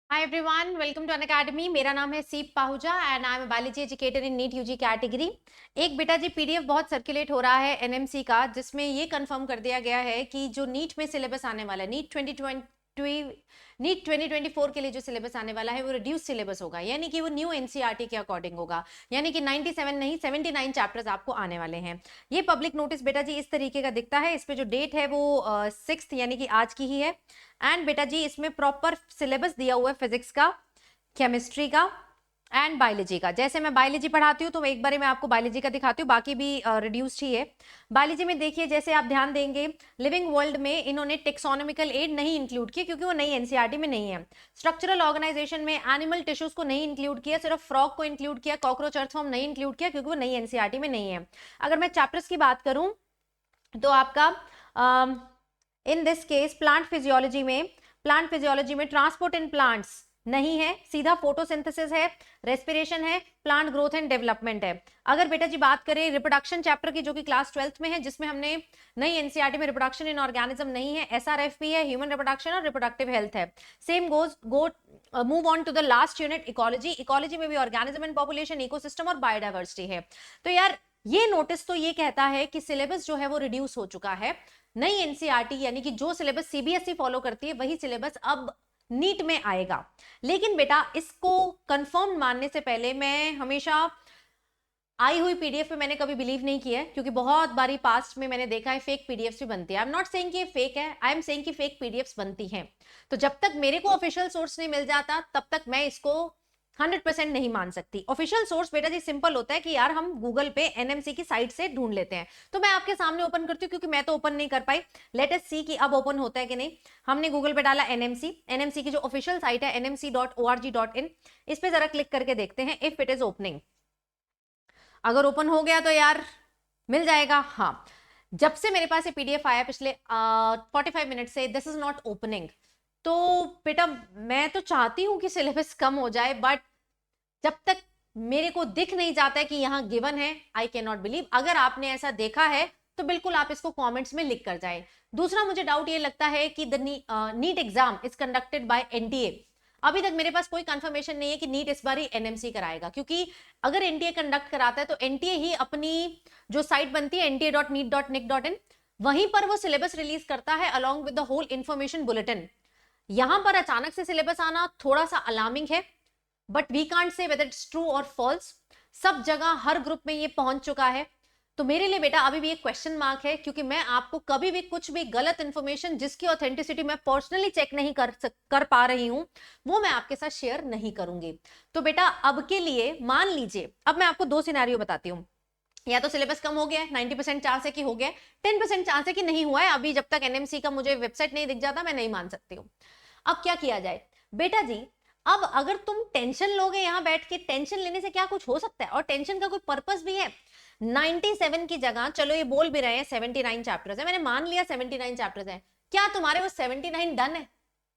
Hi everyone, welcome to Unacademy। मेरा नाम है Seep Pahuja and I am biology educator in NEET UG category. एक बेटा जी पीडीएफ बहुत सर्कुलेट हो रहा है एनएमसी का, जिसमें ये कंफर्म कर दिया गया है कि जो नीट में सिलेबस आने वाला है, नीट 2024 के लिए जो सिलेबस आने वाला है वो रिड्यूस सिलेबस होगा, यानी कि वो न्यू एनसीईआरटी के अकॉर्डिंग होगा। यानी कि 97 नहीं 79 चैप्टर्स आपको आने वाले हैं। ये पब्लिक नोटिस बेटा जी इस तरीके का दिखता है। इस पे जो डेट है वो 6 यानी कि आज की ही है। एंड बेटा जी इसमें प्रॉपर सिलेबस दिया हुआ है फिजिक्स का, केमिस्ट्री का एंड बायोलॉजी का। जैसे मैं बायोलॉजी पढ़ाती हूँ तो एक बार मैं आपको बायोलॉजी का दिखाती हूँ, बाकी भी रिड्यूस्ड ही है। बायोलॉजी में देखिए, जैसे आप ध्यान देंगे लिविंग वर्ल्ड में इन्होंने टेक्सोनॉमिकल एड नहीं इंक्लूड किया क्योंकि वो नई एनसीईआरटी में नहीं है। स्ट्रक्चरल ऑर्गेनाइजेशन में एनिमल टिश्यूज को नहीं इंक्लूड किया, सिर्फ फ्रॉग को इंक्लूड किया, कॉकरोच अर्थवर्म नहीं इंक्लूड किया क्योंकि वो नई एनसीईआरटी में नहीं है। अगर मैं चैप्टर्स की बात करूं तो आपका in this case plant physiology में ट्रांसपोर्ट इन प्लांट्स नहीं है, सीधा फोटोसिंथेसिस है, रेस्पिरेशन है, प्लांट ग्रोथ एंड डेवलपमेंट है। अगर बेटा जी बात करें रिप्रोडक्शन चैप्टर की, जो कि क्लास 12th में है, जिसमें हमने नई एनसीईआरटी में रिप्रोडक्शन इन ऑर्गेनिज्म नहीं है, एसआरएफपी है, ह्यूमन रिप्रोडक्शन और रिप्रोडक्टिव हेल्थ है। Same move on to the last unit ecology में भी ऑर्गेनिज्म एंड पॉपुलेशन, इकोसिस्टम और बायोडाइवर्सिटी है। तो यार ये नोटिस तो ये कहता है कि सिलेबस जो है वो रिड्यूस हो चुका है। नई एनसीईआरटी यानी कि जो सिलेबस सीबीएसई फॉलो करती है वही सिलेबस अब नीट में आएगा। लेकिन बेटा इसको कंफर्म मानने से पहले मैं हमेशा आई हुई पीडीएफ पे मैंने कभी बिलीव नहीं किया है, क्योंकि बहुत बारी पास्ट में मैंने देखा है फेक पीडीएफ्स भी बनती है। आई एम नॉट सेइंग कि ये फेक है, आई एम सेइंग कि फेक पीडीएफ्स बनती हैं। तो जब तक मेरे को ऑफिशियल सोर्स नहीं मिल जाता तब तक मैं इसको 100% नहीं मान सकती। ऑफिशियल सोर्स बेटा जी सिंपल होता है कि यार हम गूगल पे एनएमसी की साइट से ढूंढ लेते हैं। तो मैं आपके सामने ओपन करती हूँ क्योंकि मैं तो ओपन नहीं कर पाई। लेट अस सी कि अब ओपन होता है कि नहीं। हमने गूगल पे डाला एनएमसी की जो ऑफिशियल साइट है nmc.org.in, इस पे जरा क्लिक करके देखते हैं इफ इट इज ओपनिंग। अगर ओपन हो गया तो यार मिल जाएगा। हाँ, जब से मेरे पास ये पीडीएफ आया पिछले 45 मिनट से, दिस इज नॉट ओपनिंग। तो बेटा मैं तो चाहती हूं कि सिलेबस कम हो जाए, बट जब तक मेरे को दिख नहीं जाता है कि यहां गिवन है, आई कैन नॉट बिलीव। अगर आपने ऐसा देखा है तो बिल्कुल आप इसको कमेंट्स में लिख कर जाए। दूसरा मुझे डाउट ये लगता है कि the NEET exam is conducted by NTA. अभी तक मेरे पास कोई कंफर्मेशन नहीं है कि नीट इस बार ही एनएमसी कराएगा, क्योंकि अगर एनटीए कंडक्ट कराता है तो एनटीए ही अपनी जो साइट बनती है nta.neet.nic.in, वहीं पर वो सिलेबस रिलीज करता है along with the whole information bulletin. यहां पर अचानक से सिलेबस आना थोड़ा सा अलार्मिंग है, but we can't say whether it's true और फॉल्स। सब जगह हर ग्रुप में ये पहुंच चुका है। तो मेरे लिए बेटा अभी भी एक क्वेश्चन मार्क है, क्योंकि मैं आपको कभी भी कुछ भी गलत इंफॉर्मेशन जिसकी ऑथेंटिसिटी मैं पर्सनली चेक नहीं कर पा रही हूं, वो मैं आपके साथ शेयर नहीं करूंगी। तो बेटा अब के लिए मान लीजिए, अब मैं आपको दो सिनेरियो बताती हूँ। या तो सिलेबस कम हो गया है, 90% चांस है कि हो गया है, 10% चांस है कि नहीं हुआ है। अभी जब तक एनएमसी का मुझे वेबसाइट नहीं दिख जाता मैं नहीं मान सकती हूँ। अब क्या किया जाए बेटा जी? अब अगर तुम टेंशन लोगे यहां बैठ के, टेंशन लेने से क्या कुछ हो सकता है? और टेंशन का कोई पर्पस भी है? 97 की जगह, चलो ये बोल भी रहे हैं 79 चैप्टर्स है, मैंने मान लिया 79 चैप्टर्स है, क्या तुम्हारे वो 79 डन है?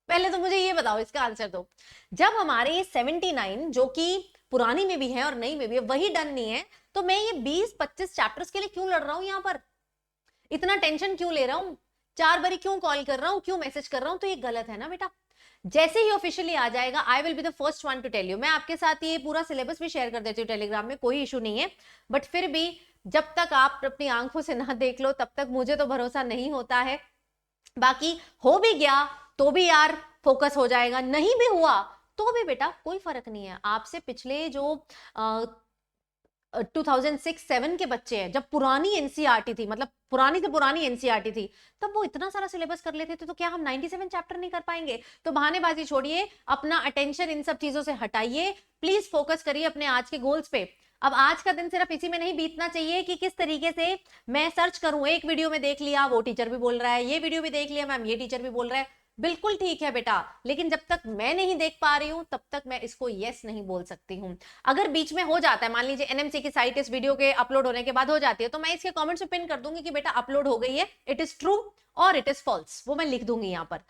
पहले तो मुझे ये बताओ, इसका आंसर दो। जब हमारे ये 79 जो कि पुरानी में भी है और नई में भी है वही डन नहीं है, तो मैं ये 20-25 चैप्टर्स के लिए क्यों लड़ रहा हूं? यहां पर इतना टेंशन क्यों ले रहा हूं? 4 बारी क्यों कॉल कर रहा हूं, क्यों मैसेज कर रहा हूं? तो ये गलत है ना बेटा। जैसे ही ऑफिशियली आ जाएगा I will be the first one to tell you. मैं आपके साथ ये पूरा सिलेबस भी शेयर कर देती हूँ टेलीग्राम में, कोई इशू नहीं है। बट फिर भी जब तक आप अपनी आंखों से ना देख लो तब तक मुझे तो भरोसा नहीं होता है। बाकी हो भी गया तो भी यार फोकस हो जाएगा, नहीं भी हुआ तो भी बेटा कोई फर्क नहीं है। आपसे पिछले जो 2006-7 के बच्चे हैं, जब पुरानी एनसीईआरटी थी, मतलब पुरानी से पुरानी एनसीईआरटी थी, तब वो इतना सारा सिलेबस कर लेते थे, तो क्या हम 97 चैप्टर नहीं कर पाएंगे? तो बहानेबाजी छोड़िए, अपना अटेंशन इन सब चीजों से हटाइए, प्लीज फोकस करिए अपने आज के गोल्स पे। अब आज का दिन सिर्फ इसी में नहीं बीतना चाहिए कि किस तरीके से मैं सर्च करूं, एक वीडियो में देख लिया वो टीचर भी बोल रहा है, ये वीडियो भी देख लिया मैम ये टीचर भी बोल रहा है। बिल्कुल ठीक है बेटा, लेकिन जब तक मैं नहीं देख पा रही हूं तब तक मैं इसको यस नहीं बोल सकती हूं। अगर बीच में हो जाता है, मान लीजिए एनएमसी की साइट इस वीडियो के अपलोड होने के बाद हो जाती है, तो मैं इसके कमेंट्स में पिन कर दूंगी कि बेटा अपलोड हो गई है, इट इज ट्रू और इट इज फॉल्स, वो मैं लिख दूंगी यहां पर।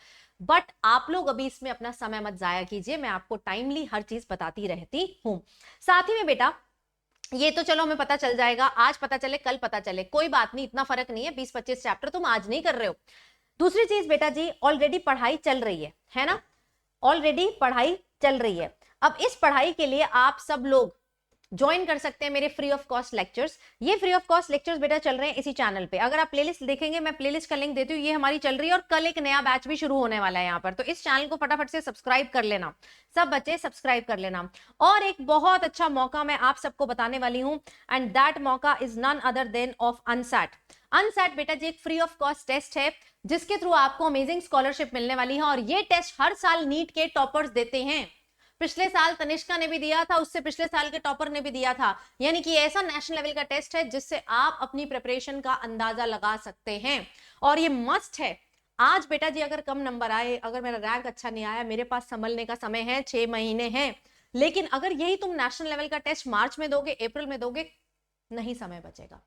बट आप लोग अभी इसमें अपना समय मत जाया कीजिए, मैं आपको टाइमली हर चीज बताती रहती हूं। साथ ही में बेटा ये तो चलो हमें पता चल जाएगा, आज पता चले कल पता चले, कोई बात नहीं, इतना फर्क नहीं है, 20-25 चैप्टर तुम आज नहीं कर रहे हो। दूसरी चीज बेटा जी, ऑलरेडी पढ़ाई चल रही है ना? ऑलरेडी पढ़ाई चल रही है। अब इस पढ़ाई के लिए आप सब लोग ज्वाइन कर सकते हैं मेरे फ्री ऑफ कॉस्ट लेक्चर्स। ये फ्री ऑफ कॉस्ट लेक्चर्स बेटा चल रहे हैं इसी चैनल पे। अगर आप प्लेलिस्ट देखेंगे, मैं प्लेलिस्ट का लिंक देती हूँ, ये हमारी चल रही है और कल एक नया बैच भी शुरू होने वाला है यहाँ पर। तो इस चैनल को फटाफट से सब्सक्राइब कर लेना, सब बच्चे सब्सक्राइब कर लेना। और एक बहुत अच्छा मौका मैं आप सबको बताने वाली हूँ, एंड दैट मौका is none other than of अनसैट। अनसैट बेटा जी एक फ्री ऑफ कॉस्ट टेस्ट है जिसके थ्रू आपको अमेजिंग स्कॉलरशिप मिलने वाली है। और ये टेस्ट हर साल नीट के टॉपर्स देते हैं। पिछले साल तनिष्का ने भी दिया था, उससे पिछले साल के टॉपर ने भी दिया था। यानी कि ऐसा नेशनल लेवल का टेस्ट है जिससे आप अपनी प्रिपरेशन का अंदाजा लगा सकते हैं। और ये मस्ट है। आज बेटा जी अगर कम नंबर आए, अगर मेरा रैंक अच्छा नहीं आया, मेरे पास संभलने का समय है, 6 महीने हैं। लेकिन अगर यही तुम नेशनल लेवल का टेस्ट मार्च में दोगे, अप्रैल में दोगे, नहीं समय बचेगा,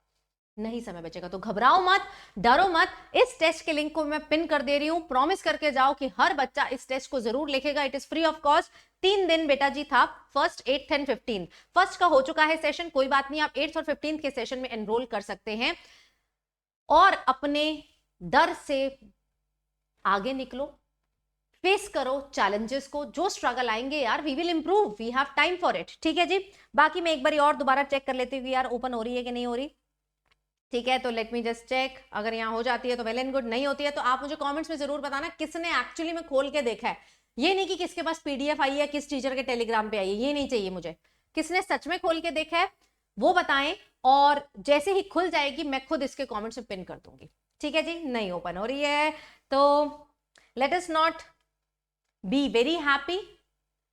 नहीं समय बचेगा। तो घबराओ मत, डरो मत। इस टेस्ट के लिंक को मैं पिन कर दे रही हूं। प्रॉमिस करके जाओ कि हर बच्चा इस टेस्ट को जरूर लिखेगा। It is free of cost. 3 दिन बेटा जी था, 1st, 8th and 15th। First का हो चुका है सेशन, कोई बात नहीं, आप 8th और 15th के सेशन में एनरोल कर सकते हैं और अपने डर से आगे निकलो, फेस करो चैलेंजेस को। जो स्ट्रगल आएंगे यार, we will improve, we have time for it. ठीक है जी। बाकी मैं एक बार और दोबारा चेक कर लेती हूँ यार ओपन हो रही है कि नहीं हो रही। ठीक है, तो लेट मी जस्ट चेक। अगर यहाँ हो जाती है तो वेल एंड गुड, नहीं होती है तो आप मुझे कमेंट्स में जरूर बताना किसने एक्चुअली में खोल के देखा है। ये नहीं कि किसके पास पीडीएफ आई है, किस टीचर के टेलीग्राम पे आई है, ये नहीं चाहिए मुझे। किसने सच में खोल के देखा है वो बताएं, और जैसे ही खुल जाएगी मैं खुद इसके कॉमेंट्स में पिन कर दूंगी। ठीक है जी। नहीं ओपन हो रही है तो let us not be very happy.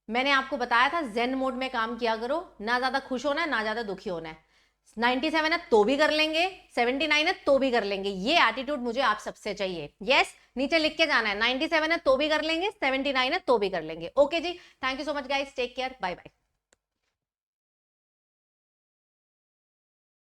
मैंने आपको बताया था जेन मोड में काम किया करो, ना ज्यादा खुश होना है ना ज्यादा दुखी होना है। 97 है तो भी कर लेंगे, 79 है तो भी कर लेंगे, ये एटीट्यूड मुझे आप सबसे चाहिए। यस, नीचे लिख के जाना है, 97 है तो भी कर लेंगे, 79 है तो भी कर लेंगे। ओके जी, thank you so much guys, take care, bye bye.